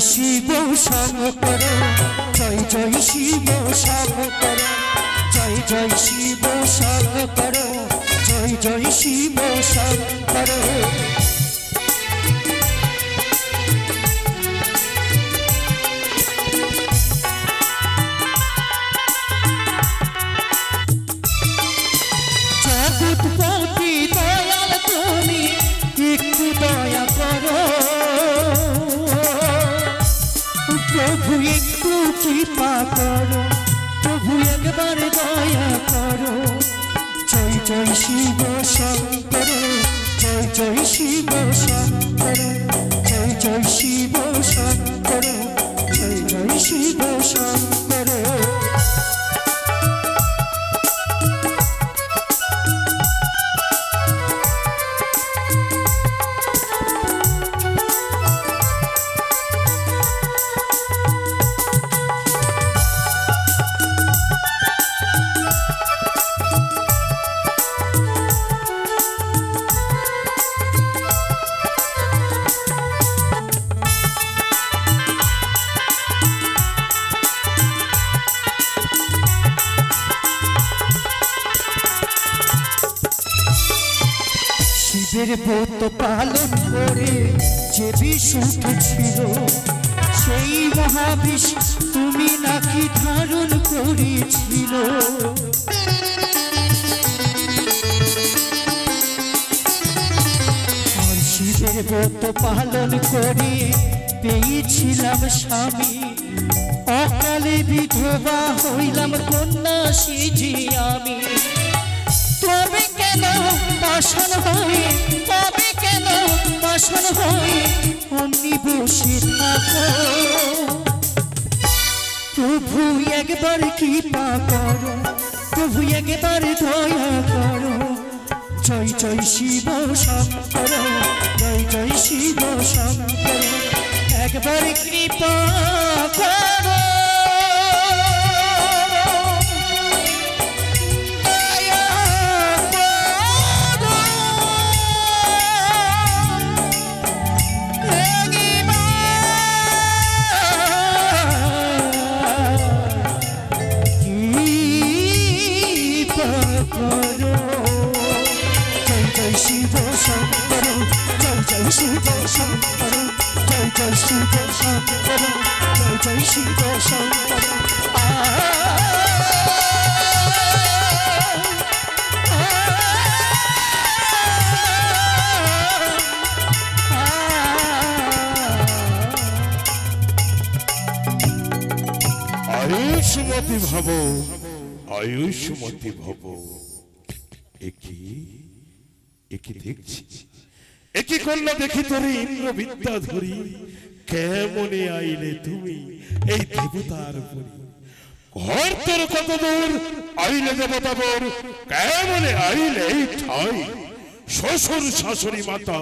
শিব শঙ্কর জয় জয় শিব শঙ্কর জয় জয় শিব শঙ্কর জয় জয় শিব শঙ্কর জগৎপতি দয়াল তুমি একটু দয়া করো প্রভু একটু কৃপা করো প্রভু একবার দয়া করো জয় জয় শিব শঙ্কর জয় জয় শিব শঙ্কর জয় জয় শিব শঙ্কর জয় জয় শিব শঙ্কর ব্রত পালন করে যে বিষ উঠেছিল সেই মহাবিষ তুমি নাকি ধারণ করেছিল আর শিবের ব্রত পালন করে পেয়েছিলাম স্বামী অকালে বিধবা হইলাম কন্যা সেজে আমি তবে কেন পাষাণ হয়ে তবে কেন পাষাণ হয়ে অমনি বসে থাকো প্রভু একবার কৃপা করো প্রভু একবার দয়া করো জয় জয় শিব শঙ্কর জয় জয় শিব শঙ্কর একবার কৃপা করো শিব শঙ্কর জয় জয় শিব শঙ্কর জয় জয় শিব শঙ্কর জয় জয় শিব শঙ্কর আয়ুষ্মতি ভব আয়ুষ্মতি ভব একি দেখছি একি কন্যা দেখি তোর ইন্দ্র বিদ্যা ধরি কেমনে আইলে তুমি এই দেবতার পরি ঘর তোর কত দূর আইলে দেবতা বর কেমনে আইলে এই ঠাই শ্বশুর শাশুড়ি মাতা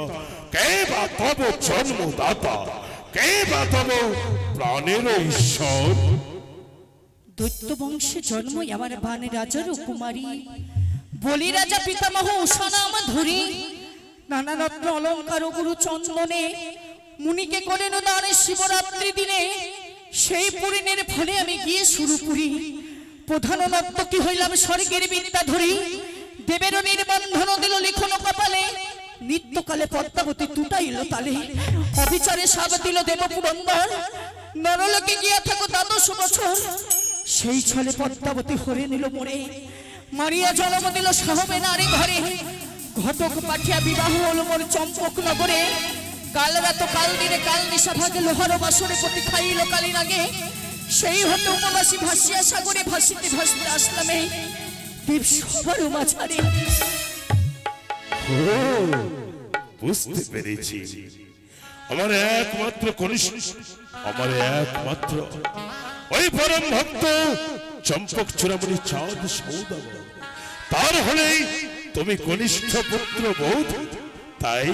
কে বা তব জন্মদাতা কে বা তব প্রাণের ঈশ্বর দৈত্য বংশে জন্ম আমার বানে রাজার কুমারী বলি রাজা পিতামহ উষানাম ধরি নানা রত্ন অলঙ্কার গুরু চন্দনে মুনিকে করেন দানে শিবরাত্রি দিনে সেই পুরিনের ফলে আমি গিয়ে শুরু করি প্রধান নর্তকী হইলাম স্বর্গের বিদ্যা ধরি দেবের নির্বন্ধন দিল লিখন কপালে নিত্যকালে পদ্মাবতী টুটাইল তালে অবিচারে সাব দিল দেব পুরন্দর নরলোকে গিয়া থাকো দ্বাদশ বছর সেই ছলে পদ্মাবতী হরে নিল মোরে মারিয়া জন্ম দিল সাহবে নারী ঘরে ঘটক পাঠিয়া বিবাহ হলো মোর চম্পক নগরে কাল রাত কাল দিনে কাল নিশা ভাগে লোহার বাসরে পতি খাইল কালীর আগে সেই হতে উপবাসী ভাসিয়া সাগরে ভাসিতে ভাসতে আসলামে দেব সবার মাঝারে বুঝতে পেরেছি আমার একমাত্র কনিষ্ঠ আমার একমাত্র ওই পরম ভক্ত চম্পক চূড়ামণি চাঁদ সৌদাগর তার হলেই তুমি কনিষ্ঠ পুত্র বোধ তাই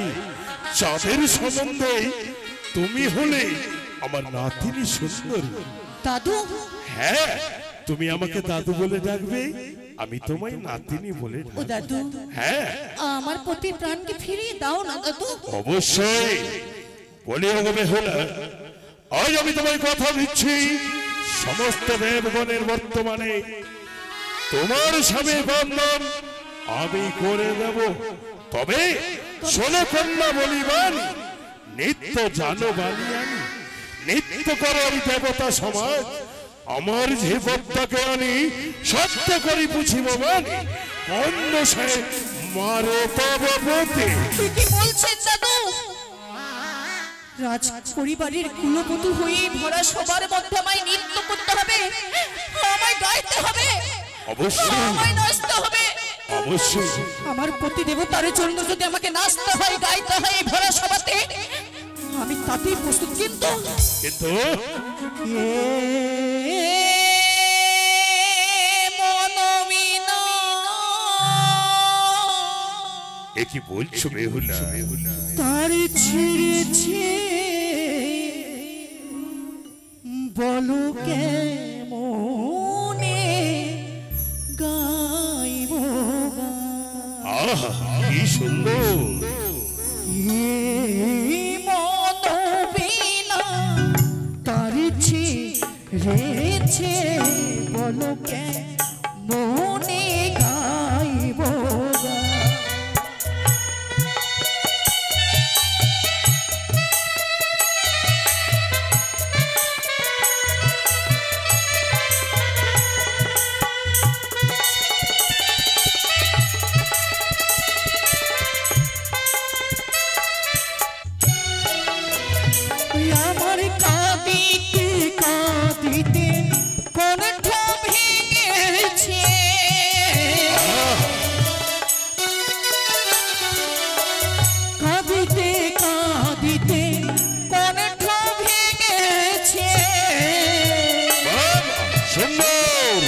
চাঁদের সম্বন্ধে তুমি হলে আমার নাতিনি সুন্দরী দাদু হ্যাঁ তুমি আমাকে দাদু বলে ডাকবে আমি তোমায় নাতিনি বলে ও দাদু হ্যাঁ আমার পতি প্রাণকে ফিরিয়ে দাও না দাদু অবশ্যই বলি ওগো বেহুলা আজ আমি তোমায় কথা দিচ্ছি সমস্ত দেবগণের বর্তমানে তোমার স্বামী বন্ধন আমি করে দেব। তবে শোনো কন্যা বলিবান, নিত্য জানো বাণী আমি, নিত্য করো আমি দেবতা সমাজ, আমার যে বক্তাকে আনি সত্য করি বুঝিব বাণী, অন্য সে মারে তব প্রতি। তুই কি বলছিস দাদু? রাজ পরিবারের কুলবধূ হয়ে ভরা সবার মধ্যে আমায় নৃত্য করতে হবে, আমায় গাইতে হবে, অবশ্যই আমায় নাচতে হবে। অবশ্যই আমার প্রতি দেবতার জন্য যদি আমাকে নাচতে হয় গাইতে হয় ভরা সভাতে, আমি তাতেই প্রস্তুত। কিন্তু কিন্তু মনমিনা এ কি বলছো বেহুলা? তার ছিঁড়েছে বলো কেমনে গাইব আহা কি সুন্দর! মনবিনা তার ছিঁড়েছে বলো কেমনে গাইব। আমার কাঁদিতে কাঁদিতে কণ্ঠ ভেঙেছে, কাঁদিতে কাঁদিতে কণ্ঠ ভেঙেছে। সুন্দর!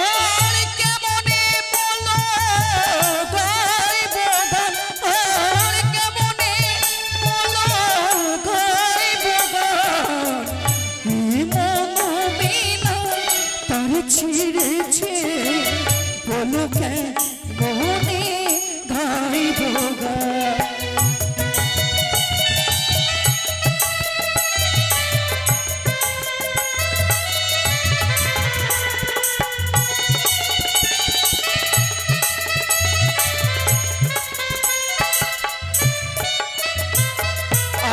আর কেমনে বলো গাইব গান, আর কেমনে বলো গাইব গান। মনবিনা তার ছিঁড়েছে বলো কেমনে গাইব গান।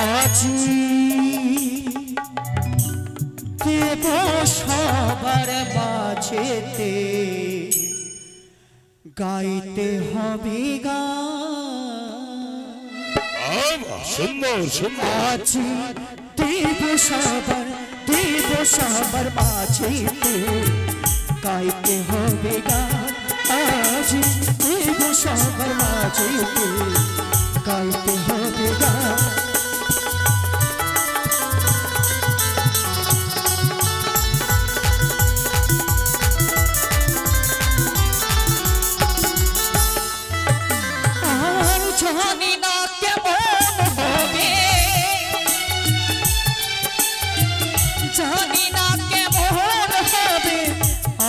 আজি দেব সবার মাঝেতে গাইতে হবে গান। সুন্দর সুন্দর! আজি দেব সবার মাঝেতে গাইতে হবে গান। আজি দেব সবার মাঝেতে গাইতে হবে গান। আর জানি না কেমন হবে, জানি না কেমন হবে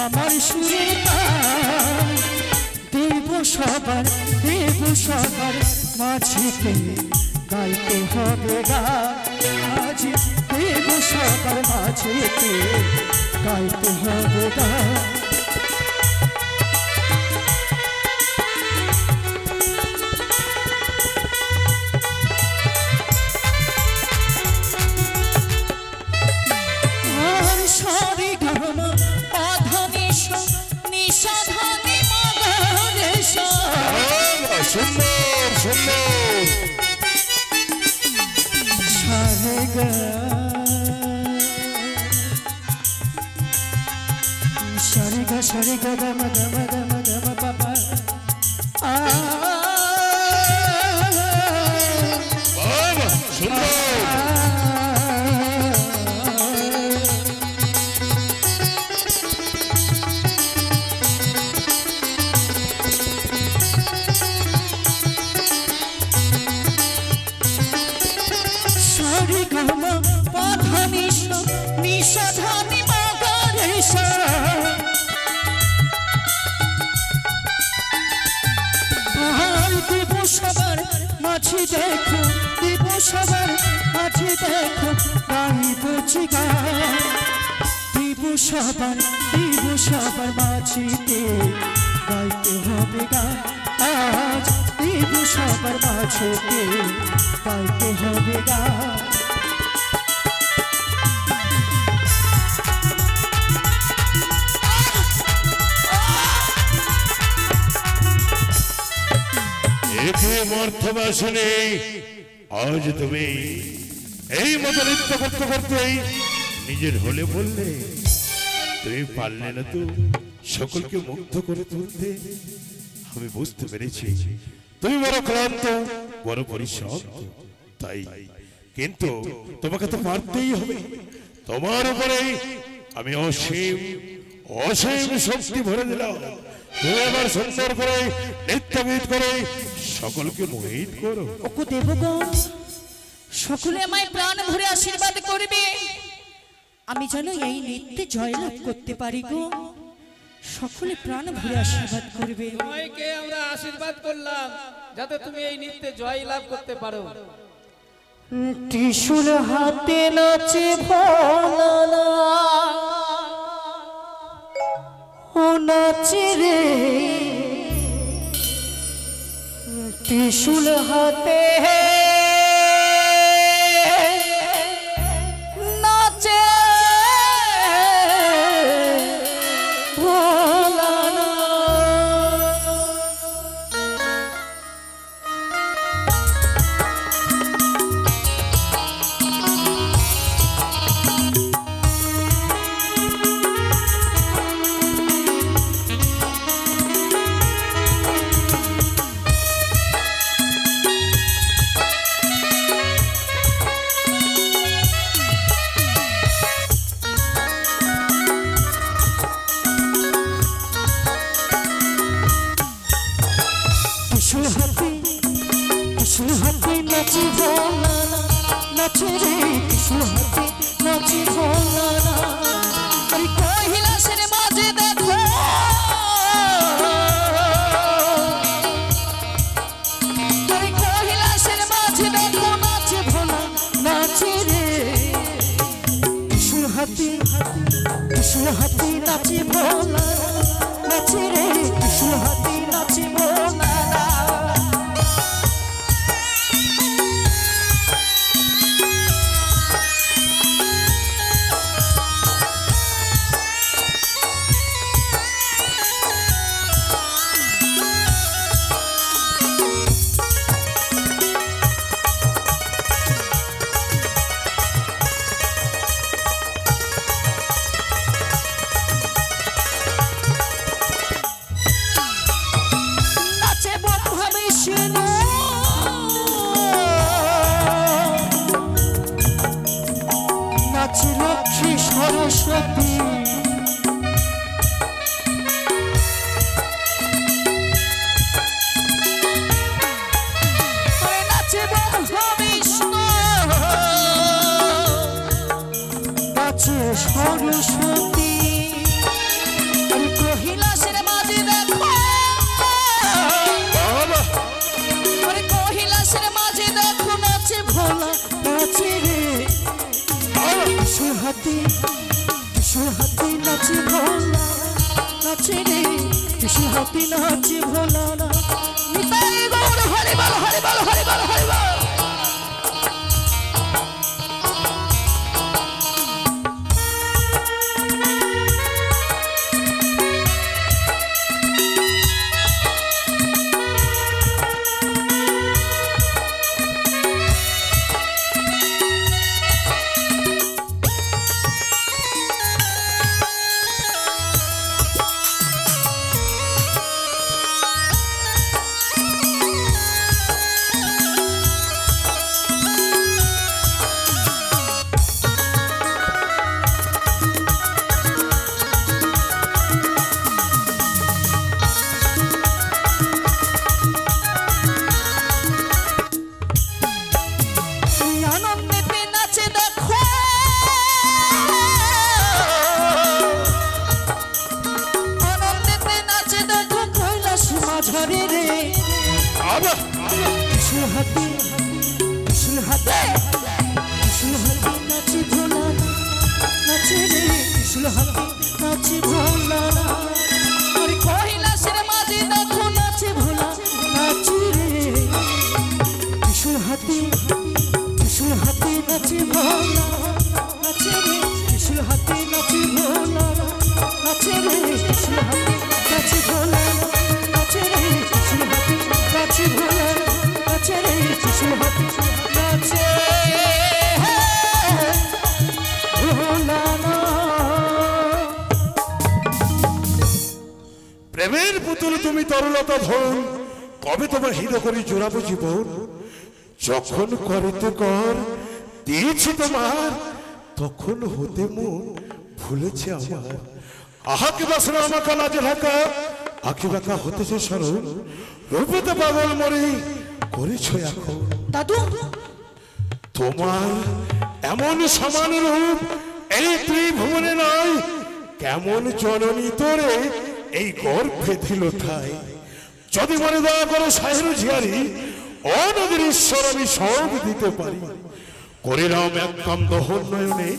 আমার সুরের গান। দেব সবার মাঝেতে গাইতে হবে গান। আজ দেব সবার মাঝেতে গাইতে হবে গান। আর সারে গামা পাধা নিশা নিশা ধানি মাগারে সা। সুন্দর সুন্দর! সারে গা সারে গা গা গা মা গা মা গা মা পাপা। সুন্দর! সারে গামা পাধা নিশা নিশা ধানি মাগারে সা। আর দেব সবার মাঝে দেখো, দেব সবার মাঝে দেখো গাইব যে গান দিব সবার মাঝেতে গাইতে হবে গান আজ দিব সবার মাঝেতে গাইতে হবে গান একে মর্তবাসনে আজ তুমি এই মতো নৃত্য করতে করতেই নিজের হলে বললে তুমি পারলে না তো সকলকে মুগ্ধ করে তুলতে আমি বুঝতে পেরেছি তুমি বড় ক্লান্ত বড় পরিশ্রম তাই কিন্তু তোমাকে তো পারতেই হবে তোমার উপরে আমি অসীম শক্তি ভরে দিলাম তুমি আবার সুন্দর করে নৃত্যগীত করে সকলকে মোহিত করো ওকো দেবগণ সকলে আমায় প্রাণ ভরে আশীর্বাদ করবে আমি যেন এই নৃত্যে জয়লাভ করতে পারি গো সকলে প্রাণ ভরে আশীর্বাদ করবে তোমাকে আমরা আশীর্বাদ করলাম যাতে তুমি এই নৃত্যে জয়লাভ করতে পারো ত্রিশূল হাতে নাচে ভোলানা ও নাচে রে ত্রিশূল হাতে নাচে ভোলানা ত্রিশূল হাতে নাচে ভোলানা নাচে রে ত্রিশূল হাতে নাচে ভোলানা আরে কৈলাসের মাঝে দেখো আরে কৈলাসের মাঝে দেখো নাচে ভোলা নাচে রে ত্রিশূল হাতে নাচে ভোলানা নাচে রে ত্রিশূল হাতে নাচে ভোলানা লক্ষ্মী সরস্বতী নাচে ব্রহ্মা বিষ্ণু নাচে সরস্বতী কৈলাসের মাঝে দেখো কৈলাসের মাঝে দেখো নাচে ভোলা নাচে রে ত্রিশূল হাতে নাচে ভোলা নাচে রে ত্রিশূল হাতে নাচে ভোলা না নিতাই গৌর হরি বল হরি বল হরি বল হরি বল ত্রিশূল হাতে নাচে ভোলা নাচে রে ত্রিশূল হাতে নাচে ভোলা আরে কৈলাসের মাঝে দেখো নাচে ভোলা নাচে রে ত্রিশূল হাতে নাচে ভোলা নাচে রে ত্রিশূল হাতে নাচে ভোলা নাচে রে ত্রিশূল হাতে নাচে ভোলা নাচে রে ত্রিশূল হাতে নাচে ভোলা নাচে রে ত্রিশূল হাতে নাচে ভোলা না। প্রেমের পুতুল তুমি তরলতা ধন, কবে তোমার হৃদয় করি জোড়াবো জীবন। যখন করতে কর দিয়েছি তোমার, তখন হতে মন ভুলেছে আমার। আহাকে বাসনা আমাকে লাজে ঢাকা, আঁকি বাঁকা হতেছে সরল, রূপেতে পাগল মরে করেছ এখন। দাদু তোমার এমন সমান রূপ এই ত্রিভুবনে নয়, কেমন জননী তোরে এই গর্ভে দিল ঠাই। যদি মনে দয়া করো সাহের ঝিয়ারি, ও নদীর ঈশ্বর আমি সব দিতে পারি। করিলাম এক কাম দহন নয়নে,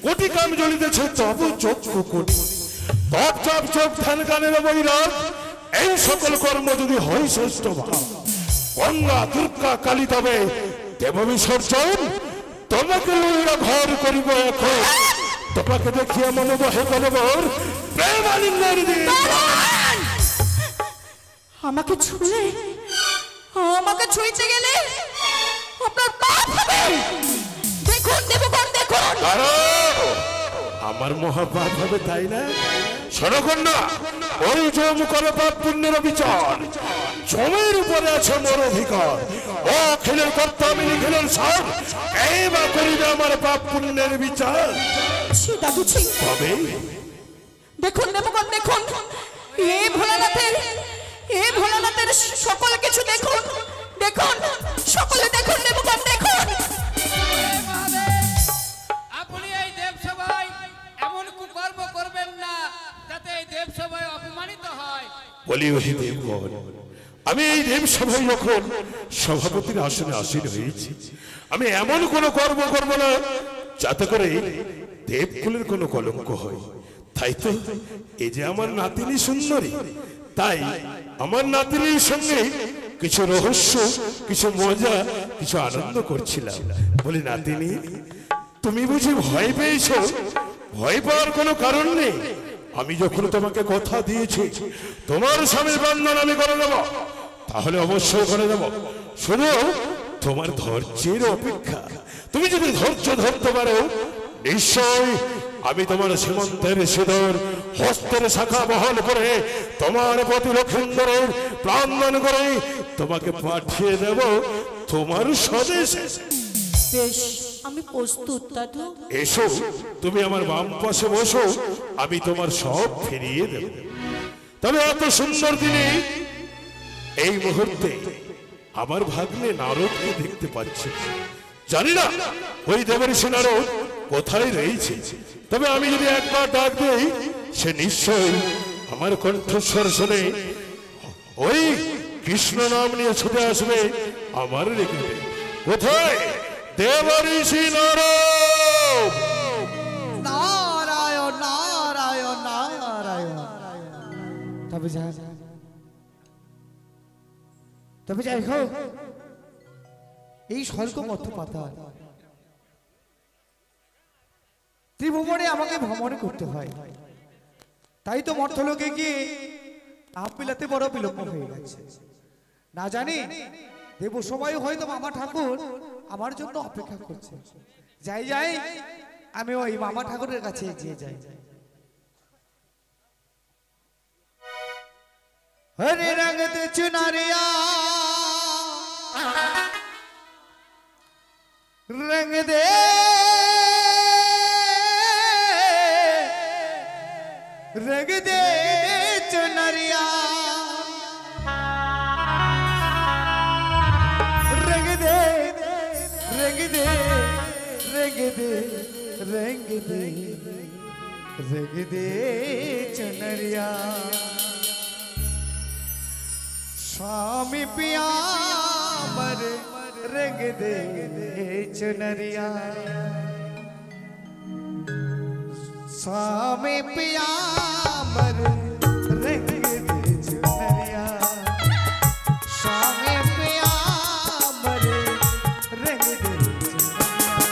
কোটি কাম জ্বলিতেছে তব চক্ষু কোটি। তপ চাপ চোখ ধ্যান গানের বৈরাগ, এই সকল কর্ম যদি হয় শ্রেষ্ঠ ভাব। গঙ্গা দুর্গা কালী তবে দেব বিসর্জন, তোমাকে লইয়া ঘর করিব এখন। তোমাকে দেখিয়া মনে বহে কলবর, প্রেম আলিঙ্গন দিয়ে আমাকে ছুঁলে আমাকে ছুঁইতে গেলে আপনার পাপ হবে। দেখুন দেবগণ দেখুন। আমার মহাপাপ হবে তাই না? শোনকন্যা, ওই জম করে পাপ পুণ্যের বিচার, জমের উপরে আছে মোর অধিকার। ও খেলের কর্তা আমি লিখিলেন সব, এই বা করিবে আমার পাপ পুণ্যের বিচার। দাদু ছি, তবে দেখুন দেবগণ দেখুন, এ ভোলানাথের সকল কিছু দেখুন দেখুন, সকলে দেখুন দেবগণ দেখুন। আপনি এই দেবসভায় এমন কুকর্ম করবেন না যাতে এই দেবসভায় অপমানিত হয়। বলি ওহি দেবগণ, আমি এই দেব সভায় যখন সভাপতির আসনে আসীন হয়েছি, আমি এমন কোনো কর্ম করব না যাতে করে দেবকুলের কোনো কলঙ্ক হয়। তাই তো এই যে আমার নাতিনী সুন্দরী, তাই আমার নাতিনীর সঙ্গে কিছু রহস্য, কিছু মজা, কিছু আনন্দ করছিলাম। বলি নাতিনী, তুমি বুঝি ভয় পেয়েছো? ভয় পাওয়ার কোনো কারণ নেই। আমি যখন তোমাকে কথা দিয়েছি তোমার স্বামীর বন্ধন আমি করে দেব, তাহলে অবশ্যই করে দেব। শুধু তোমার ধৈর্যের অপেক্ষা। তুমি যদি ধৈর্য ধরতে পারো, নিশ্চয় আমি তোমার সীমন্তের সিঁদুর হস্তের শাখা বহন করে তোমার প্রতি লক্ষিন্দরের প্রাণদান করে তোমাকে পাঠিয়ে দেব তোমার স্বদেশে। বেশ, আমি প্রস্তুত দাদু। এসো, তুমি আমার বাম পাশে বসো, আমি তোমার সব ফিরিয়ে দেব। তবে এত সুন্দর দিনে এই মুহূর্তে আমার ভাগ্নে নারদকে দেখতে পাচ্ছি। জানি না ওই দেবর্ষি নারদ কোথায় রয়েছে, তবে আমি যদি একবার ডাক দেই, সে নিশ্চয়ই আমার কণ্ঠস্বর শুনে ওই কৃষ্ণ নাম নিয়ে ছুটে আসবে আমার নিকটে। কোথায় দেবর্ষি নারদ? নারায়ণ নারায়ণ নারায়ণ। তবে যাই হোক, এই স্বর্গ মধ্য পাতাল ত্রিভুবনে আমাকে ভ্রমণ করতে হয়। তাই তো মর্তলোকে গিয়ে আপ মিলাতে বড় বিলম্ব হয়ে গেছে। না জানি দেব সময় হয়তো মামা ঠাকুর আমার জন্য অপেক্ষা করছে। যাই যাই, আমি ওই মামা ঠাকুরের কাছে এগিয়ে যাই। হরে রঙতে চুনারিয়া रंग दे रंग दे चुनरिया रंग दे रंग दे रंग दे रंग दे रंग दे चुनरिया स्वामी पिया मर रंग दे चुनरिया स्वामी पिया मर रंग दे चुनरिया स्वामी पिया मर रंग दे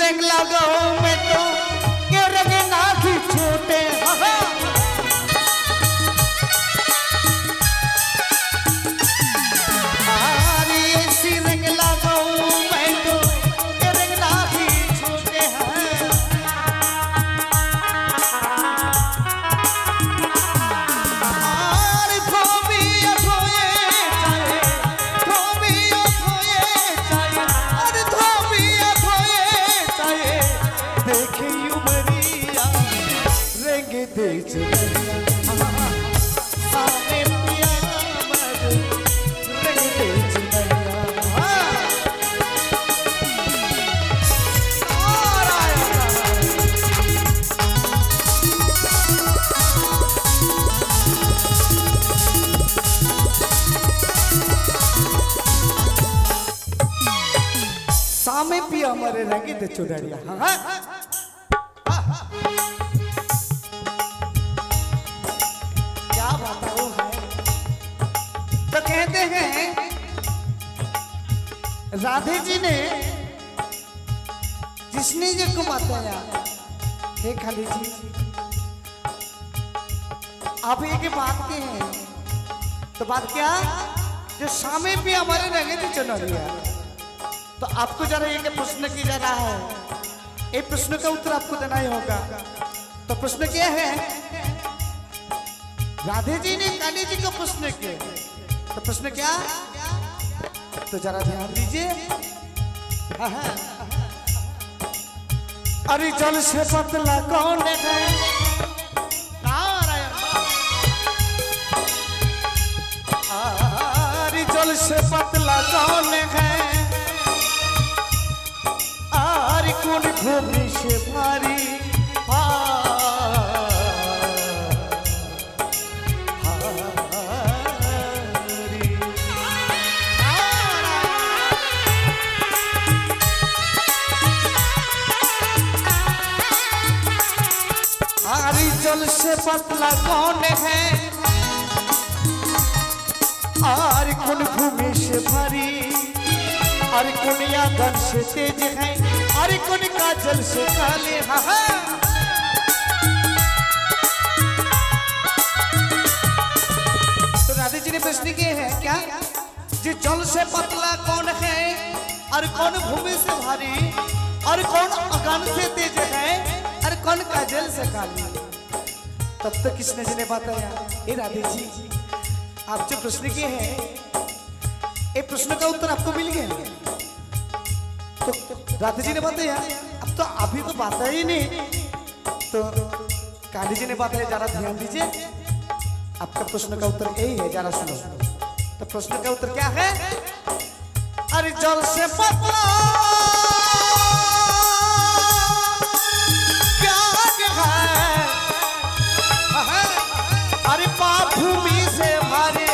रंग लगाओ मैं तो ये रंग ना ही छूटे ऐसी रंग लगाओ मैं तो ये रंग ना ही छूटे हैं सामे पिया हमारे रंगी दे चुनरिया क्या बताओ है तो कहते हैं राधे जी ने जिसने जी को बताया हे खाली जी आप एक बात के हैं तो बात क्या जो सामे पिया हमारे रंगी दे चुनरिया तो आपको जरा एक प्रश्न की जा रहा है एक प्रश्न का उत्तर आपको देना ही होगा तो प्रश्न क्या है राधे जी ने काली जी को प्रश्न किया तो प्रश्न क्या तो जरा ध्यान दीजिए अरे जल से पतला कौन है अरे जल से पतला कौन है कौन भूमि से भारी आरी जल से पतला कौन है और कौन भूमि से भारी और कौन यागन से तेज है अरे कौन काजल से काले तो राधे जी ने प्रश्न किए हैं क्या जी जल से पतला कौन है और कौन भूमि से भारी और कौन अगन से तेज है और कौन काजल से काली तब तक किसने जी ने बताया ये राधे जी आप जो प्रश्न किए हैं ये प्रश्न का उत्तर आपको मिल गया तो राधे जी ने बताया अब तो अभी तो बात ही नहीं तो काली जी ने बताया जरा ध्यान दीजिए आपका प्रश्न का उत्तर यही है जरा सुनो तो प्रश्न का उत्तर क्या है अरे जल से पतला क्या है अरे पाप भूमि से भारी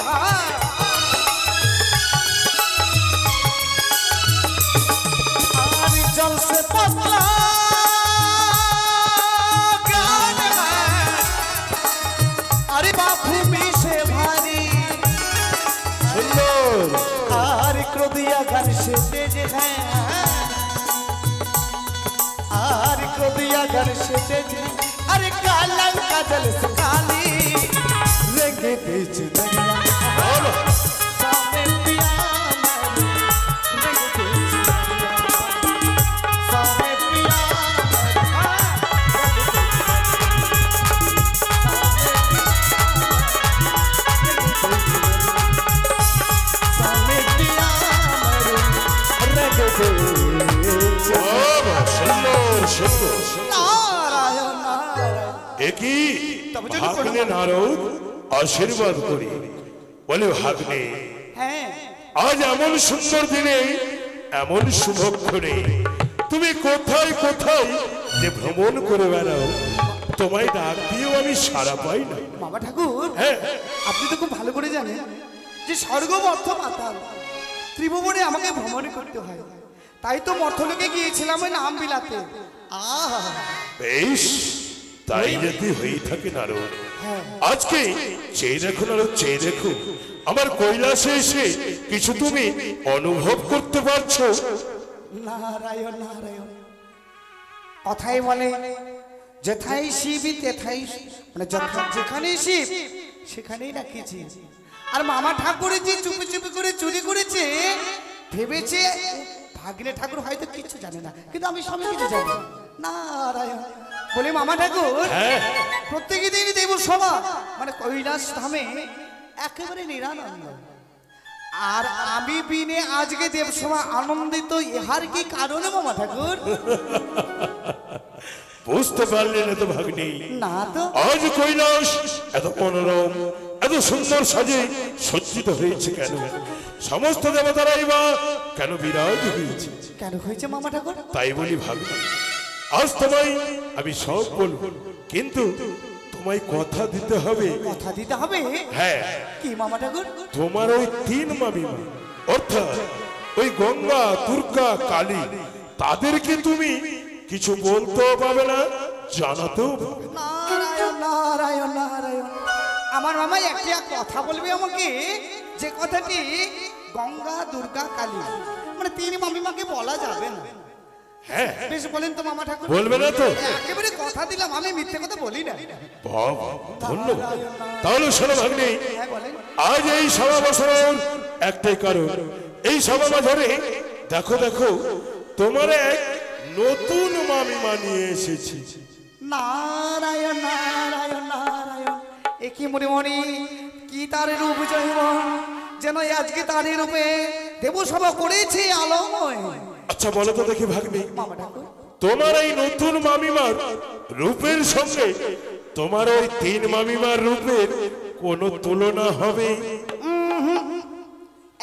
जल से पतला ज्ञान है अरे बापू में से भारी अगर से तेजी अरे काला काजल से काली रंगे बीच दरिया सामे पिया रंगे बीच दरिया सामे पिया सामे पिया रंगे একই ভাগ্নে নারদ আশীর্বাদ করি বলে ভাগ্নে আজ এমন সুন্দর দিনে এমন শুভক্ষণে তুমি কোথায় কোথায় যে ভ্রমণ করে বেড়াও তোমায় ডাক দিয়েও আমি সাড়া পাই না বাবা ঠাকুর আপনি তো খুব ভালো করে জানেন যে স্বর্গ মর্ত পাতাল ত্রিভুবনে আমাকে ভ্রমণ করতে হয় তাই তো মর্তলোকে গিয়েছিলাম ওই নাম বিলাতে বেশ তাই যদি হয়ে থাকে নারদ আজকে চেয়ে দেখো নারদ চেয়ে দেখো আমার কৈলাসে এসে কিছু তুমি অনুভব করতে পারছো নারায়ণ নারায়ণ কথাই বলে যেথায় শিবই তেথাই মানে যেখানে শিব সেখানেই রাখিছি আর মামা ঠাকুরের যে চুপি চুপি করে চুরি করেছে ভেবেছে ভাগ্নে ঠাকুর হয়তো কিছু জানে না কিন্তু আমি সবই কিছু জানি নারায়ণ বলে মামা ঠাকুর প্রত্যেক দিনই দেব সভা মানে কৈলাস ধামে একেবারে নিরানন্দ আর আমি বিনে আজকে দেবসভা আনন্দিত ইহার কি কারণে মামা ঠাকুর বুঝতে পারলে না তো ভাগ্নি না তো আজ কৈলাস এত মনোরম এত সুন্দর সাজে সজ্জিত হয়েছে কেন সমস্ত দেবতারাই বা কেন বিরাজ হয়েছে কেন হয়েছে মামা ঠাকুর তাই বলি ভাগ্নি আজ তোমায় আমি সব বলবো কিন্তু তোমায় কথা দিতে হবে কথা দিতে হবে হ্যাঁ কি মামা ঠাকুর তোমার ওই তিন মামিমা অর্থাৎ ওই গঙ্গা দুর্গা কালী তাদেরকে তুমি কিছু বলতেও পাবে না জানাতেও পাবে না। নারায়ণ নারায়ণ নারায়ণ আমার মামা একটা কথা বলবে আমাকে যে কথাটি গঙ্গা দুর্গা কালী মানে তিন মামিমাকে বলা যাবে না হ্যাঁ বেশ বলেন তো মামা ঠাকুর বলবে না তো একেবারে কথা দিলাম আমি মিথ্যে কথা বলি না বাবা ধন্যবাদ তাহলে শোনো ভাগ্নি হ্যাঁ বলেন আজ এই সভা বসানোর একটাই কারণ এই সভা মাঝারে দেখো দেখো তোমার এক নতুন মামিমা নিয়ে এসেছি নারায়ণ নারায়ণ নারায়ণ একই মনে মনে কি তার রূপ জয়মন যেন আজকে তার রূপে দেবসভা করেছে আলোময় আচ্ছা বলো তো দেখি ভাগ্নি মামা ঠাকুর তোমার এই নতুন মামিমার রূপের সঙ্গে তোমার ওই তিন মামিমার রূপের কোনো তুলনা হবে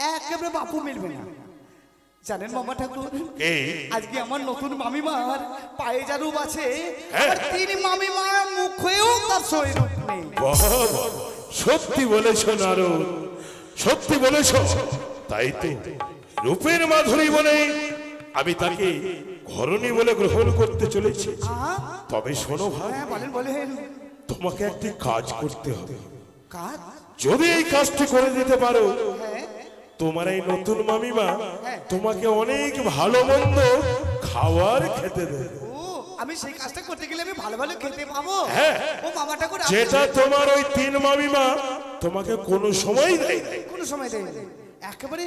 একেবারে বাপু মিলবে না জানেন মামা ঠাকুর এই আজকে আমার নতুন মামিমার পায়ে যা রূপ আছে হ্যাঁ। আর তিন মামিমার মুখেও তার সই রূপ নেই বাবা সত্যি বলেছ নারদ সত্যি বলেছ তাই তো রূপের মাধুরী বলে আমি তাকে ঘরণী বলে গ্রহণ করতে চলেছি তবে শোনো ভাই হ্যাঁ বলেন বলেন তোমাকে একটি কাজ করতে হবে কাজ যদি এই কাজটি করে দিতে পারো হ্যাঁ তোমার এই নতুন মামিমা তোমাকে অনেক ভালো মন্দ খাওয়ার খেতে দেবে ও আমি সেই কাজটা করতে গেলে আমি ভালো ভালো খেতে পাবো হ্যাঁ। ও মামা ঠাকুর যেটা তোমার ওই তিন মামিমা তোমাকে কোনো সময় দেয় নাই। কোন সময় দেয় না। একেবারে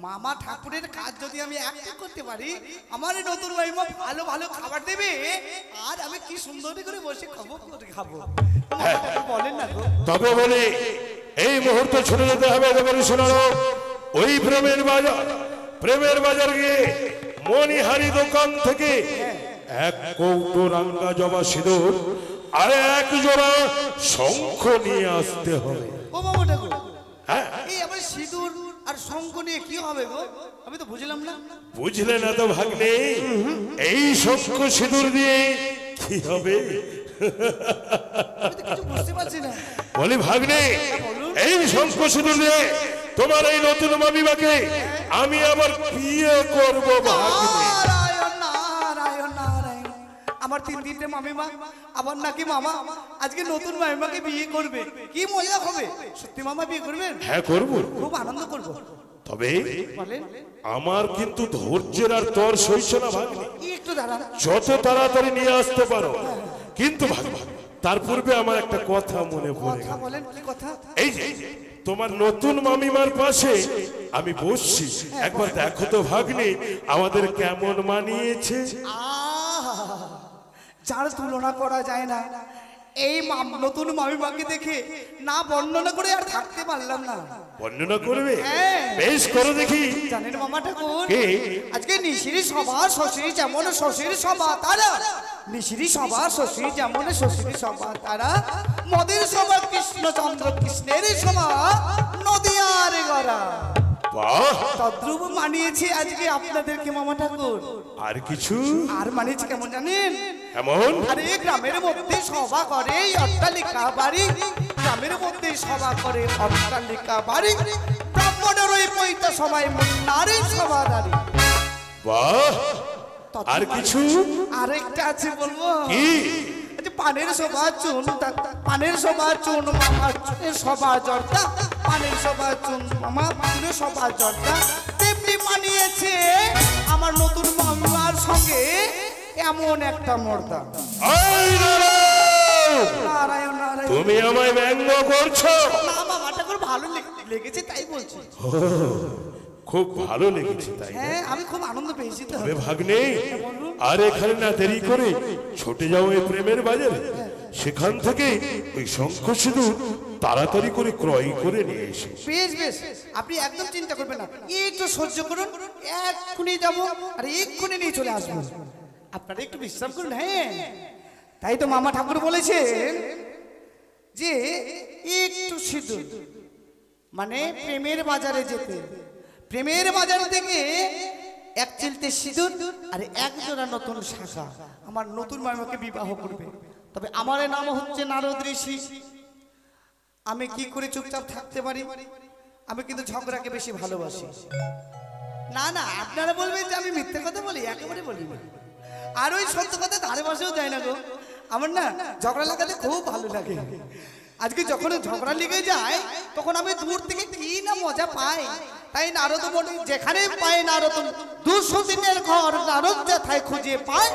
মামা ঠাকুরের কাজ যদি আমি একটা করতে পারি আমার এই নতুন মামিমা ভালো ভালো খাবার দেবে আর আমি কি সুন্দর করে বসে খাবো খাবো মামা ঠাকুর বলেন না গো তবে বলে এই মুহূর্তে ছুটে যেতে হবে একেবারে শোনানো ওই প্রেমের বাজার গিয়ে মণিহারি দোকান থেকে এক কৌটো রাঙ্গা জবা সিঁদুর আর এক জোড়া শঙ্খ নিয়ে আসতে হবে ও মামা ঠাকুর হ্যাঁ এই আমার সিঁদুর আর শঙ্খ নিয়ে কি হবে গো আমি তো বুঝলাম না বুঝলে না তো ভাগ্নে এই শঙ্খ সিঁদুর দিয়ে কি হবে আমি তো কিছু বুঝতে পারছি না বলি ভাগ্নে এই শঙ্খ সিঁদুর দিয়ে তোমার এই নতুন মামিমাকে আমি আবার বিয়ে করব ভাগ্নে নারায়ণ নারায়ণ নারায়ণ আমার তিনটে মামিমা আবার নাকি মামা আজকে নতুন মামিমাকে বিয়ে করবে কি মজা হবে সত্যি মামা বিয়ে করবেন হ্যাঁ করবো খুব আনন্দ করব তবে বলেন আমার কিন্তু ধৈর্যের আর তর সইছে না ভাগ্নে। একটু দাঁড়ান। যত তাড়াতাড়ি নিয়ে আসতে পারো, কিন্তু ভাগ্নে তার পূর্বে আমার একটা কথা মনে পড়ে কথা গেল। বলেন, কি কথা? এই যে তোমার নতুন মামিমার পাশে আমি বসছি, একবার দেখো তো ভাগ্নে আমাদের কেমন মানিয়েছে। আহা, যার তুলনা করা যায় না। এই নতুন মামিমাকে দেখে না বর্ণনা করে আর থাকতে পারলাম না। বর্ণনা করবে? হ্যাঁ। বেশ করো দেখি। জানেন মামা ঠাকুর, কে? আজকে নিশিরি সভা শ্বশুরি যেমন শ্বশুরি সভা তারা, নিশিরি সভা শ্বশুরি যেমন শ্বশুরি সভা তারা, মদের সভা কৃষ্ণচন্দ্র কৃষ্ণের সভা নদিয়ার গড়া। বাহ, তদ্রুপ মানিয়েছি আজকে আপনাদেরকে মামা ঠাকুর। আর কিছু? আর মানিয়েছি কেমন জানেন? এমন? আরে গ্রামের মধ্যে সভা করে অট্টালিকা বাড়ি, গ্রামের মধ্যে সভা করে অট্টালিকা বাড়ি, ব্রাহ্মণের ওই পৈতা সবাই মুন্নারে সভা দাঁড়ি। বাহ, আর কিছু? আরেকটা আছে বলবো কি? পানের সভা চুন, পানের সভা চুন মামা চুনের সভা জর্দা, পানের সভা চুন মামা চুনের সভা জর্দা। তেমনি মানিয়েছে আমার নতুন মামার সঙ্গে এমন একটা মর্দা। এই দাঁড়াও! নারায়ণ নারায়ণ। তুমি আমায় ব্যঙ্গ করছো? না মামাটা করে ভালো লেগেছে তাই বলছি। খুব ভালো লেগেছে তাই না? হ্যাঁ, আমি খুব আনন্দ পেয়েছি তো। তবে ভাগ্নে, আর এখানে না দেরি করে ছুটে যাও এই প্রেমের বাজারে, সেখান থেকে ওই শঙ্খ সিঁদুর তাড়াতাড়ি করে ক্রয় করে নিয়ে এসে। বেশ বেশ, আপনি একদম চিন্তা করবেন না, একটু সহ্য করুন, এক্ষুনি যাবো আর এক্ষুনি নিয়ে চলে আসবো। আপনারা একটু বিশ্রাম করুন। হ্যাঁ, তাই তো মামা ঠাকুর বলেছেন যে একটু সিঁদুর মানে প্রেমের বাজারে যেতে, প্রেমের বাজার থেকে এক চিলতে সিঁদুর আর এক জোড়া নতুন শাখা আমার নতুন মামাকে বিবাহ করবে। তবে আমার নাম হচ্ছে নারদ ঋষি। আমি কি করে চুপচাপ থাকতে পারি? আমি কিন্তু ঝগড়াকে বেশি ভালোবাসি। না না, আপনারা বলবেন যে আমি মিথ্যে কথা বলি, একেবারে বলি না। আর ওই সত্য কথা ধারে পাশেও যায় না গো। আমার না ঝগড়া লাগাতে খুব ভালো লাগে। আজকে যখন ঝগড়া লেগে যায় তখন আমি দূর থেকে কি না মজা পাই। তাই নারদ মনে যেখানে পায় নারদ 200 দিনের ঘর নারদ যেথায় খুঁজে পায়,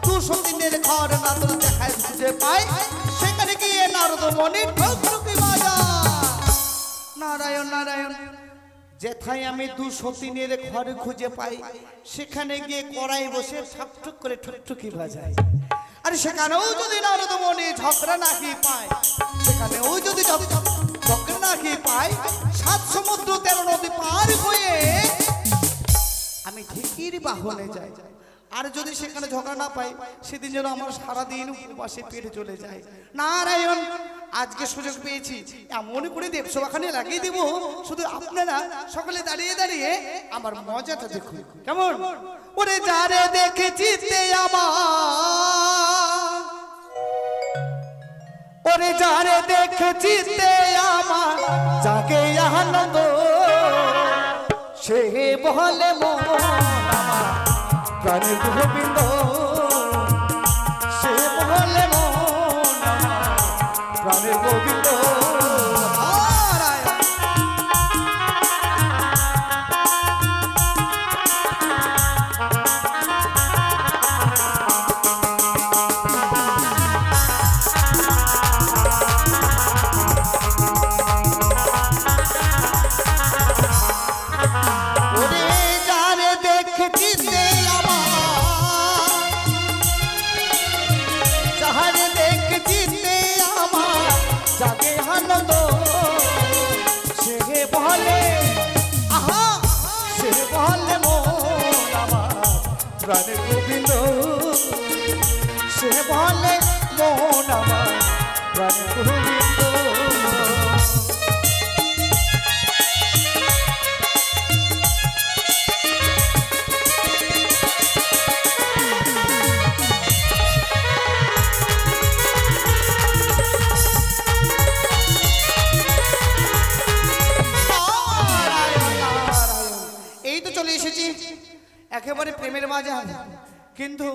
200 দিনের ঘর নারদ যেথায় খুঁজে পায়, সেখানে গিয়ে নারদ মনে ঠকঠকি বাজা। নারায়ণ নারায়ণ। যেথায় আমি 200 দিনের ঘর খুঁজে পাই, সেখানে গিয়ে কড়াই বসে ঠকঠক করে ঠকঠকি বাজায়। আর সেখানেও যদি নারদ মনে ঝগড়া নাকি পায়, সেখানেও যদি ঝগড়া নাকি পায়, 7 সমুদ্র 13 নদী পার হয়ে আমি ঢেকির বাহনে যাই। আর যদি সেখানে ঝগড়া না পাই, সেদিন যেন আমার সারাদিন উপবাসে পেটে চলে যায়। নারায়ণ, আজকে সুযোগ পেয়েছি, এমন করে দেবসভাখানে লাগিয়ে দেব, শুধু আপনারা সকলে দাঁড়িয়ে দাঁড়িয়ে আমার মজাটা দেখুন। কেমন? ওরে যারে দেখেছি তে আমার, ওরে যারে দেখেছি তে আমার যাকে আনন্দ, সে বলে মন আমার প্রাণের গোবিন্দ, সে বলে মন আমার প্রাণের গোবিন্দ। প্রাণের গোবিন্দ, সে বলে মন আমার প্রাণের গোবিন্দ। এই তো চলে এসেছি একেবারে প্রেমের বাজার, কিন্তু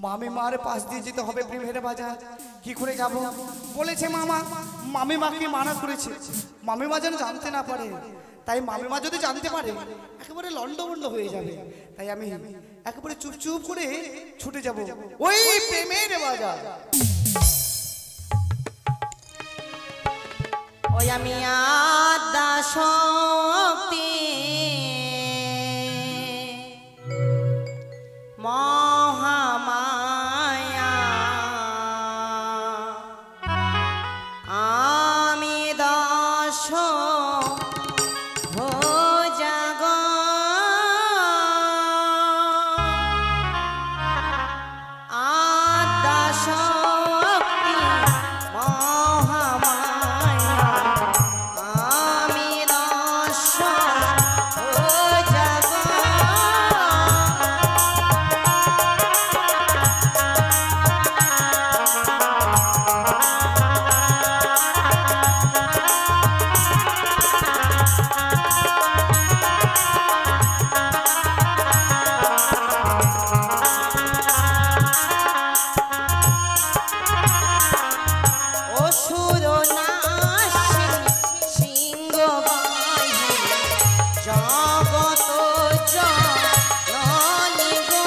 মামিমার পাশ দিয়ে যেতে হবে প্রেমের বাজার। কি করে যাব? বলেছে মামা, মামিমাকে মানা করেছে, মামিমা যেন জানতে না পারে। তাই মামিমা যদি জানতে পারে একেবারে লন্ডভন্ড হয়ে যাবে। তাই আমি একেবারে চুপ চুপ করে ছুটে যাব ওই প্রেমের বাজার। ওই আমি আদা শক্তি মহামায়া আমি দশ ভোজাগ আদা শক্তি মহামায়া আমি দশ ভোজাগ অসুর নাশী সিংহ বাহিনী জগত জননী গো।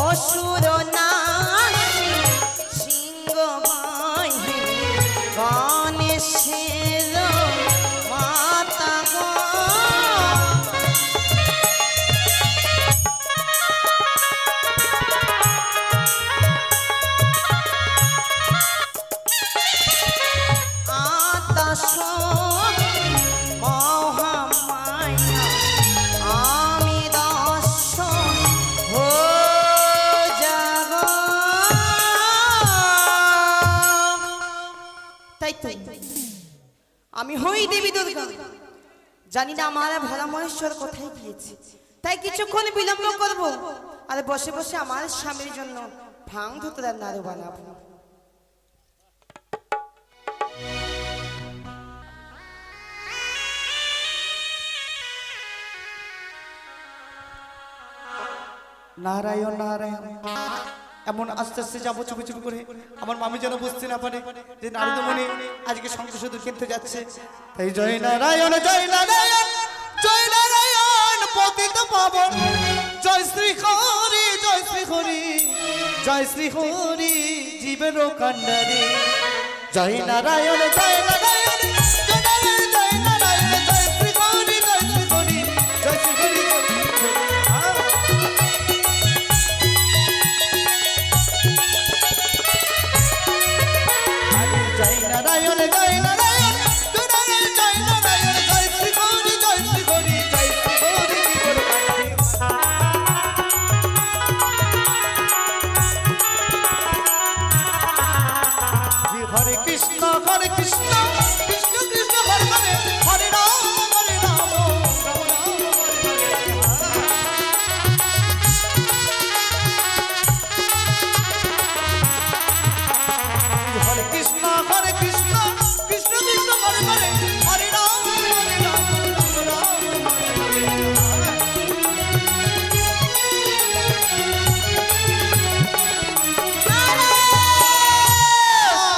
অসুর নাশী সিংহ বাহিনী গণেশের মাতা গো। আদা শক্তি মহামায়া আমি দর্শন ভোজাগ। তাই তো আমি হই দেবী দুর্গা, জানি না আমার ভোলা মহেশ্বর কোথায় গিয়েছে। তাই কিছুক্ষণ বিলম্ব করব আর বসে বসে আমার স্বামীর জন্য ভাং ধুতরার নাড়ু বানাবো। নারায়ণ নারায়ণ। এমন আস্তে আস্তে যাবো চুপি চুপি করে, আমার মামি যেন বুঝতে না পারে যে নারদমণি আজকে শঙ্খ শুধু কিনতে যাচ্ছে। তাই জয় নারায়ণ জয় নারায়ণ জয় নারায়ণ পতিত পাবন জয় শ্রী হরি জয় শ্রী হরি জয় শ্রী হরি জীবের কান্ডারে জয় নারায়ণ জয় নারায়ণ জয় নারায়ণ জয় নারায়ণ জয় শ্রী হরি জয় শ্রী হরি জয় শ্রী হরি জয় শ্রী হরি। জয় নারায়ণ জয় নারায়ণ জয় নারায়ণ জয় নারায়ণ জয় শ্রী হরি জয় শ্রী হরি জয় শ্রী হরি জীবন কান্ডে। হরে কৃষ্ণ কৃষ্ণ কৃষ্ণ হরে হরে হরে রাম রাম রাম হরে হরে। হরে কৃষ্ণ কৃষ্ণ কৃষ্ণ হরে হরে হরে রাম রাম রাম হরে হরে।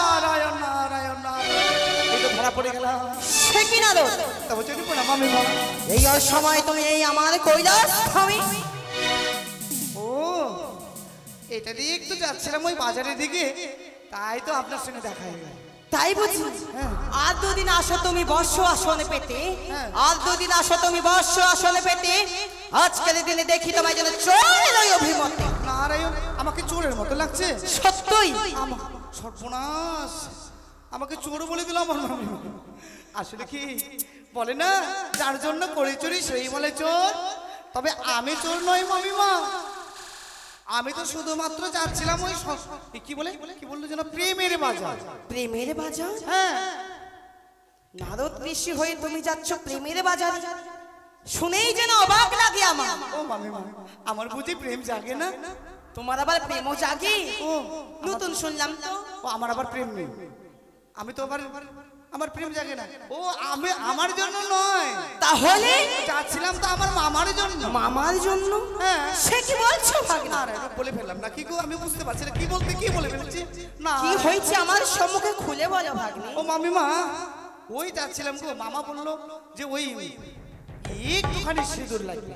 নারায়ণ নারায়ণ নারায়ণ। এই তো ধরা পড়ে গেলাম। সে কি নারদ, তবে চলি প্রণাম আমি বাবা। এই সময় তুমি এই আমার কৈলাস স্বামী? ও এটা দিয়ে একটু যাচ্ছিলাম ওই বাজারের দিকে, তাই তো আপনার সঙ্গে দেখা হয়ে গেল। তাই বুঝি? আর দুদিন আসো তুমি বর্ষ আসনে পেতে, আর দুদিন আসো তুমি বর্ষ আসনে পেতে। আজকের দিনে দেখি তোমায় যেন চোরের ওই অভিমতে। নারায়ণ আমাকে চোরের মতো লাগছে। সত্যই সর্বনাশ, আমাকে চোর বলে দিল আমার মামি। আসলে কি বলে না, যার জন্য করে চুরি সেই বলে চোর। তবে আমি চোর নই মামিমা, আমি তো শুধুমাত্র যাচ্ছিলাম ওই কি বললো যেন প্রেমের বাজার। প্রেমের বাজার? হ্যাঁ। নারদ ঋষি হয়ে তুমি যাচ্ছ প্রেমের বাজার, শুনেই যেন অবাক লাগে আমার। ও মামিমা, আমার বুঝি প্রেম জাগে না? তোমার আবার প্রেমও জাগে? ও নতুন শুনলাম তো। ও আমার আবার প্রেম নেই। আমি তো আবার আমার প্রেম জাগে না। ও আমি আমার জন্য নয়, তাহলে যাচ্ছিলাম তো আমার মামার জন্য। মামার জন্য? হ্যাঁ। সে কি বলছো ভাগনা? না রে, এটা বলে ফেললাম না কি গো, আমি বুঝতে পারছি না কি বলতে কি বলে ফেলছি। না কি হয়েছে আমার সম্মুখে খুলে বলো ভাগ্নি। ও মামিমা, ওই যাচ্ছিলাম গো, মামা বললো যে ওই একটুখানি সিঁদুর লাগবে।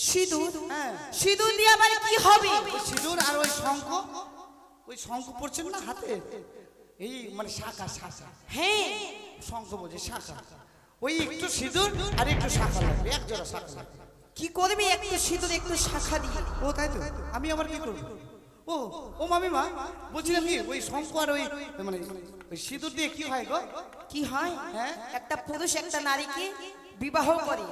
সিঁদুর? হ্যাঁ। সিঁদুর দিয়ে আবার কি হবে? ওই সিঁদুর আর ওই শঙ্খ পড়ছেন না হাতে, এই মানে শাখা শাখা, হ্যাঁ শঙ্খ বলছে শাখা, ওই একটু সিঁদুর আর একটু শাখা লাগবে, এক জোড়া শাখা লাগবে। কি করবি একটু সিঁদুর একটু শাখা দিয়ে? ও তাই তো, আমি আবার কি করবো? ও ও মামিমা, বলছিলাম কি ওই শঙ্খ আর ওই মানে ওই সিঁদুর দিয়ে কি হয় গো? কি হয়? হ্যাঁ। একটা পুরুষ একটা নারীকে বিবাহ করে,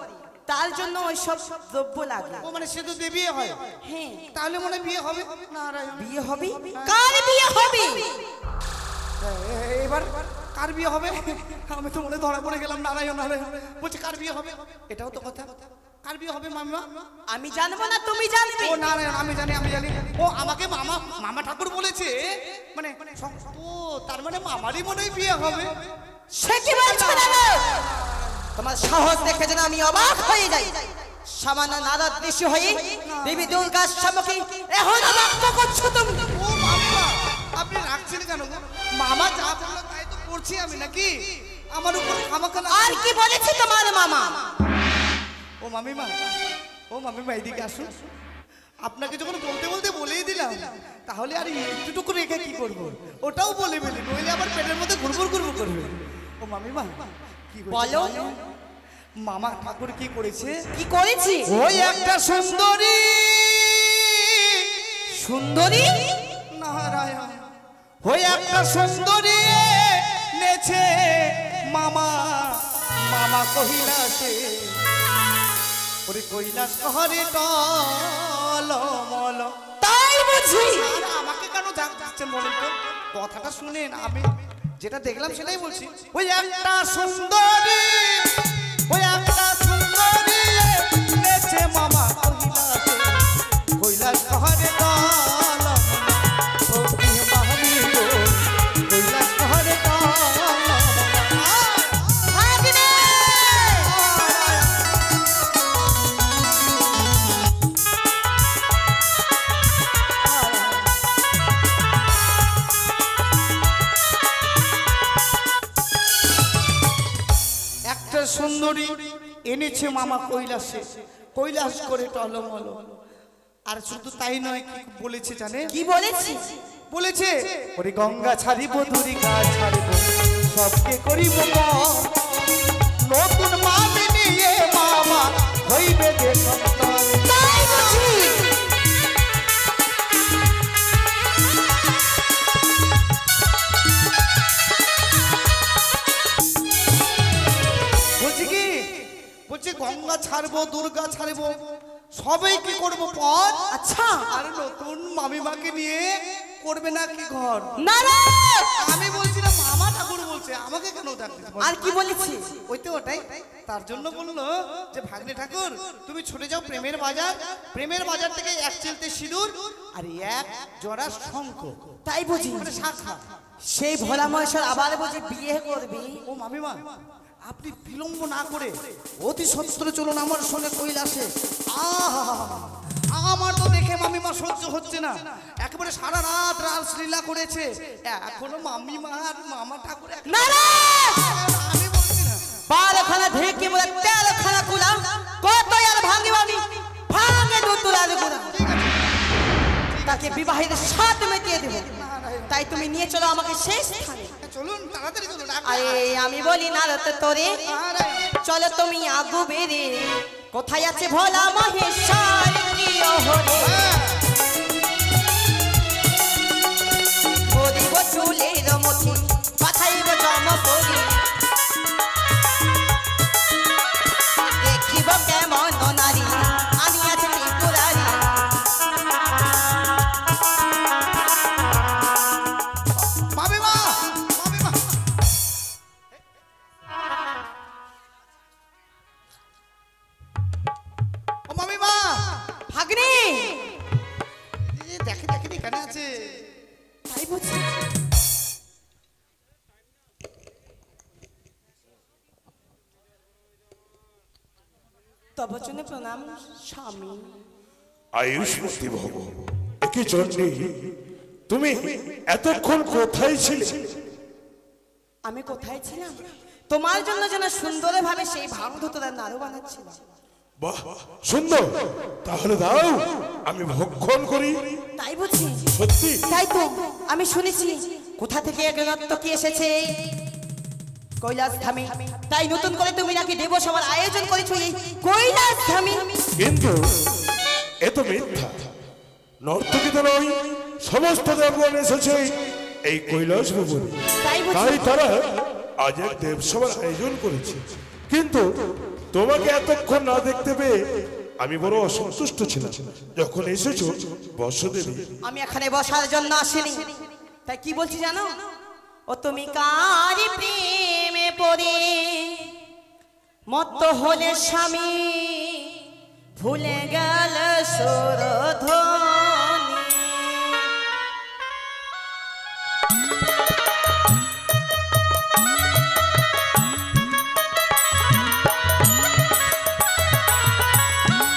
তার জন্য ওই সব দ্রব্য লাগে। ও মানে সিঁদুর দিয়ে বিয়ে হয়? হ্যাঁ। তাহলে মনে হয় বিয়ে হবে। নারায়ণ, বিয়ে হবে? কার বিয়ে হবে? এবার কার বিয়ে হবে? আমি তো মনে ধরা পড়ে গেলাম। নারায়ণ নারায়ণ বলছে কার বিয়ে হবে, এটাও তো কথা। কার বিয়ে হবে মামিমা? আমি জানবো না তুমি জানবে? ও নারায়ণ, আমি জানি আমি জানি। ও আমাকে মামা মামা ঠাকুর বলেছে, মানে ও তার মানে মামারই মনে হয় বিয়ে হবে। সে কি বলছো দাদা? তোমার সাহস দেখে যেন আমি অবাক হয়ে যাই। সামান্য নারদ ঋষি হয়ে দেবী দুর্গার সম্মুখে এখন অবাক করছো তুমি? ও মামিমা, আপনি রাখছেন কেন গো? মামা যা বললো তাই তো করছি আমি, নাকি আমার উপর খামাখানা? আর কি বলেছে তোমার মামা? ও মামিমা, ও মামিমা এদিকে আসুন। আপনাকে যখন বলতে বলতে বলেই দিলাম, তাহলে আর একটুটুকু রেখে কি করবো? ওটাও বলে ফেলি, নইলে আবার পেটের মধ্যে ঘুরঘুর ঘুরঘুর করবে। ও মামিমা কি বলো। মামা ঠাকুর কি করেছে? কি করেছি? ওই একটা সুন্দরী সুন্দরী? নারায়ণ, ওই একটা সুন্দরী নেছে মামা, মামা কহিলাসে, ওরে কৈলাস হরে টলমল। তাই বুঝি? আর আমাকে কেন যাচ্ছেন বলেন তো? কথাটা শুনেন, আমি যেটা দেখলাম সেটাই বলছি। ওই একটা সুন্দরী, ওই একটা সুন্দরী নেছে মামা কহিলাসে, কৈলাস হরে টলমল। ও কি মামি গো, কৈলাস হরে টলমল। ভাগ্নে! একটা সুন্দরী এনেছে মামা কৈলাসে, কৈলাস করে টলমল। আর শুধু তাই নয়, কি বলেছে জানে? কি বলেছি? বলেছে ওরে গঙ্গা ছাড়িব, দুর্গা ছাড়িব, সবকে করিব বর। নতুন মামি নিয়ে মামা হইবে যে সন্তান। তাই বুঝি? বলছি কি, বলছে গঙ্গা ছাড়বো, দুর্গা ছাড়বো, সবাই কি করবো পর। আচ্ছা। আর নতুন মামিমাকে নিয়ে করবে না কি ঘর? না না, আমি বলছি না, মামা ঠাকুর বলছে, আমাকে কেন ডাকছিস? আর কি বলেছি? ওই তো ওটাই, তার জন্য বললো যে ভাগ্নে ঠাকুর তুমি ছুটে যাও প্রেমের বাজার, প্রেমের বাজার থেকে এক চিলতে সিঁদুর আর এক জোড়া শঙ্খ, তাই বুঝি? মানে শাখা। সেই ভোলা মহেশ্বর আবার বুঝি বিয়ে করবি? ও মামিমা, আপনি বিলম্ব না করে অতি সত্তর চলুন আমার সঙ্গে কৈলাসে। আহা, আমার তো দেখে মামিমা সহ্য হচ্ছে না, একেবারে সারা রাত রাসলীলা করেছে, এখনো মামিমা আর মামা ঠাকুর না না, আমি বলছি না। বারখানা ঢেকে বলে তেরখানা কুলা, কত আর ভাঙি ভাঙি ভাঙে দুতুলার গুড়া। তাকে বিবাহের সাথ মেটিয়ে দেব, তাই তুমি নিয়ে চলো আমাকে শেষ স্থানে। চলুন তাড়াতাড়ি চলুন। আরে আমি বলি না রতে তোরে, চলো তুমি আগু বেরে, কোথায় আছে ভোলা মহেশ্বর প্রিয় হরে। করিব চুলের মুঠি, পাঠাইব জম পরি, দেখিব কেমন নারী আমি আছে ত্রিপুরারি। মামিমা, মামিমা, ও মামিমা, ভাগ্নে! দেখে দেখে এখানে আছে। তাই বুঝি? তব জন্য প্রণাম স্বামী। আয়ুষ্মতী ভব। একে চন্ডী, তুমি এতক্ষণ কোথায় ছিলে? আমি কোথায় ছিলাম? তোমার জন্য যেন সুন্দরভাবে সেই ভাং ধুতরা নাড়ু বানাচ্ছিলাম। বাহ, সুন্দর। তাহলে দাও, আমি ভক্ষণ করি। তাই বুঝি? সত্যি? তাই তো, আমি শুনেছি কোথা থেকে এক নর্তকী এসেছে কৈলাস ধামে। তাই নতুন করে তুমি নাকি দেব সবার আয়োজন করেছো এই কৈলাস ধামে। কিন্তু এ তো মিথ্যা। নর্তকী তো নয়, সমস্ত দেবগণ এসেছে এই কৈলাস ভবনে। তাই তারা আজ এক দেবসভার আয়োজন করেছে। কিন্তু তোমাকে এতক্ষণ না দেখতে পেয়ে আমি বড় অসন্তুষ্ট ছিলাম। যখন এসেছো বর্ষদেবী, আমি এখানে বসার জন্য আসিনি। তাই কি বলছি জানো? ও তুমি কারি প্রেমে পড়ে মত্ত হলে স্বামী, ভুলে গেল সুরধ্বনি।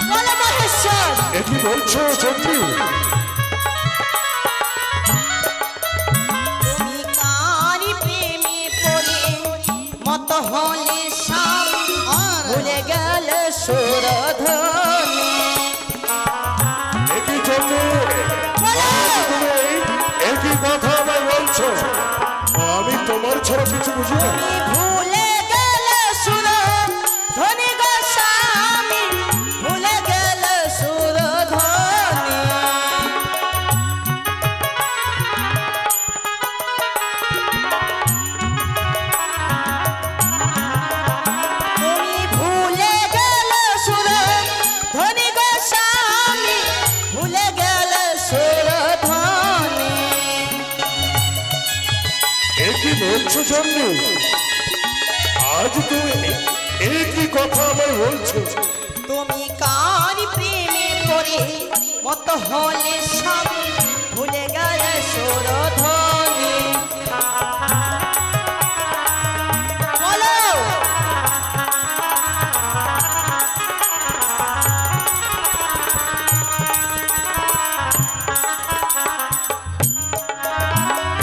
বলো মহেশ্বর, এ কি বলছো চন্ডী? তুমি কারি প্রেমে পড়ে মত হলে স্বামী, ভুলে গেল সুরধ্বনি। এ কি চন্ডী? তুমি একই কথা আমায় বলছো? আমি তোমার ছাড়া কিছু বুঝি না। ভুলে গেল সুরধ্বনি গো স্বামী, ভুলে গেল সুরধ্বনি। তুমি ভুলে গেল সুরধ্বনি গো স্বামী, ভুলে গেল সুরধ্বনি। এ কি বলছো চন্ডী? আজ তুমি একই কথা আমায় বলছো? তুমি কার প্রেমে পড়ে মত হলে স্বামী, ভুলে গেল সুরধ্বনি। বলো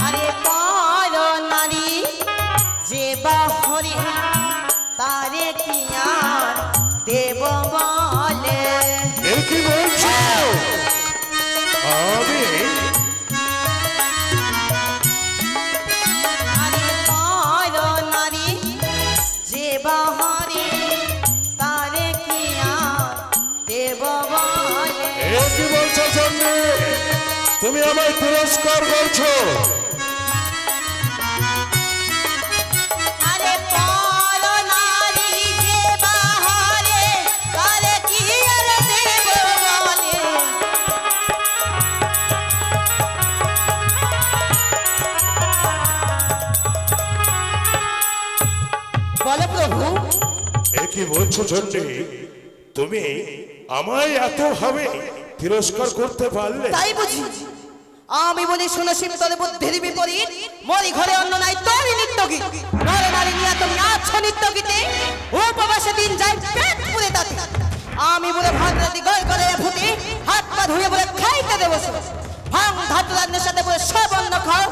আরে পর নারী যে বাহরে, তারে কি আর দেব বলে? এ কি বলছো? আমি আরে পর নারী যে বাহরে, তারে কি আর দেব বলে? এ কি বলছো চন্ডী? তুমি আমায় তিরস্কার করছো? আরে পর নারী যে বাহরে, তারে কি আর দেব বলে? বলো প্রভু। এ কি বলছো চন্ডী? তুমি আমায় এত ভাবে তিরস্কার করতে পারলে? তাই বুঝি? আমি বলি শোনো শীতলে বুদ্ধির বিপরীত, মরি ঘরে অন্য নাই তোরই নিত্য গীত। নরে নারী নিয়ে তুমি আছো নিত্য গীতে, উপবাসে দিন যায় পেট পুরে তাতে। আমি বলে ভাত রাতি গড় করে ভূতি, হাত পা ধুয়ে বলে খাইতে দেবো সে। ভাঙ ভাত রান্নার সাথে বলে সব অন্ন খাও,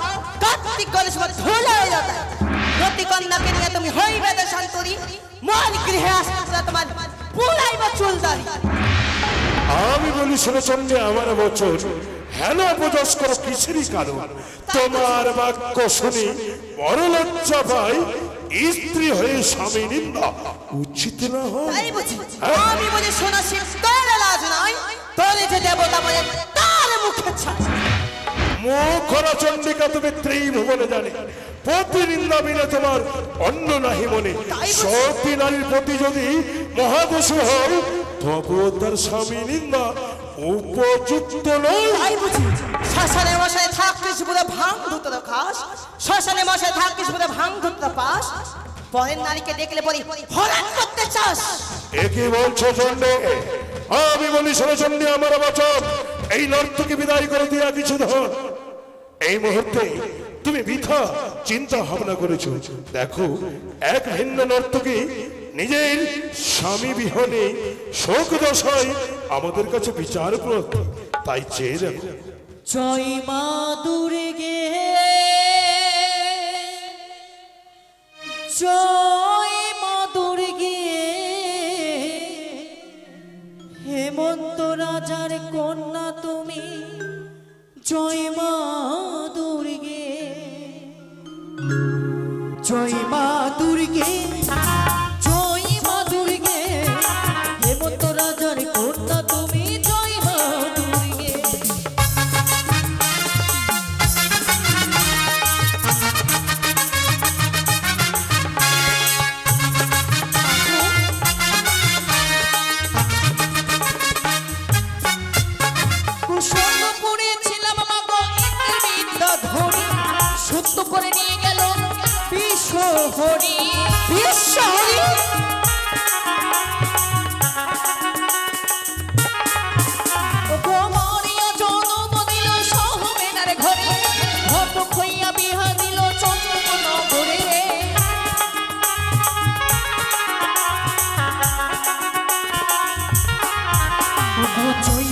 কার্তিক গণেশ বলে ধুলে হয়ে যাবে। রতি কন্যাকে নিয়ে তুমি হইবে তো শান্তরি, মন গৃহে আসতে তোমার পুরাইব চুলদারি। আমি বলি শোনো চন্ডী, আমার বচন হেন অপযশ করো কিসেরই কারণ? তোমার বাক্য শুনি বড় লজ্জা পাই। স্ত্রী হয়ে স্বামী নিন্দা উচিত না হয়। তাই বুঝি? আমি বলি শোনা তোর লাজ নাই, তোর যে দেবতা বলে তার মুখে ছাড়। মুখরা চন্ডিকা তুমি ত্রিভুবনে জানে, প্রতি নিন্দা বিনে তোমার অন্য নাহি মনে। সতী নারীর প্রতি যদি মহাদোষ হয়, তবুও তার স্বামী নিন্দা উপযুক্ত নয়। তাই বুঝি? শ্মশানে মশায় থাকিস বলে ভাঙ ধুতর খাস, শ্মশানে মশায় থাকিস বলে ভাঙ ধুতর পাস, পরের নারীকে দেখলে পরে হরান করতে চাস। একে বলছো চন্ডী? আমি বলি শোনো চন্ডী, আমার বচন এই নর্তকে বিদায় করে দিয়া কিছু ধন। এই মুহূর্তে তুমি বৃথা চিন্তা ভাবনা করেছো। দেখো, এক ভিন্ন নর্তকী নিজের স্বামী বিহনে শোক দশায় আমাদের কাছে বিচার প্রার্থী, তাই চেয়ে দেখো। জয় মা দুর্গে, জয় মা দুর্গে, হেমন্ত রাজার কন্যা তুমি, জয় মা দুর্গে, জয় মা দুর্গে, জয় মা দুর্গে, হেমন্ত রাজার কন্যা তুমি, জয় মা দুর্গে। কুসঙ্গ করেছিলাম মাগো বিদ্যা ধরি, সত্য করে নিয়ে গেল বিশ্ব হরি, বিশ্ব হরি। গোমরিয়া জনম দিল সহমেনার ঘরে, ঘটক হইয়া বিহা দিল চন্দ্রনগরে। জয়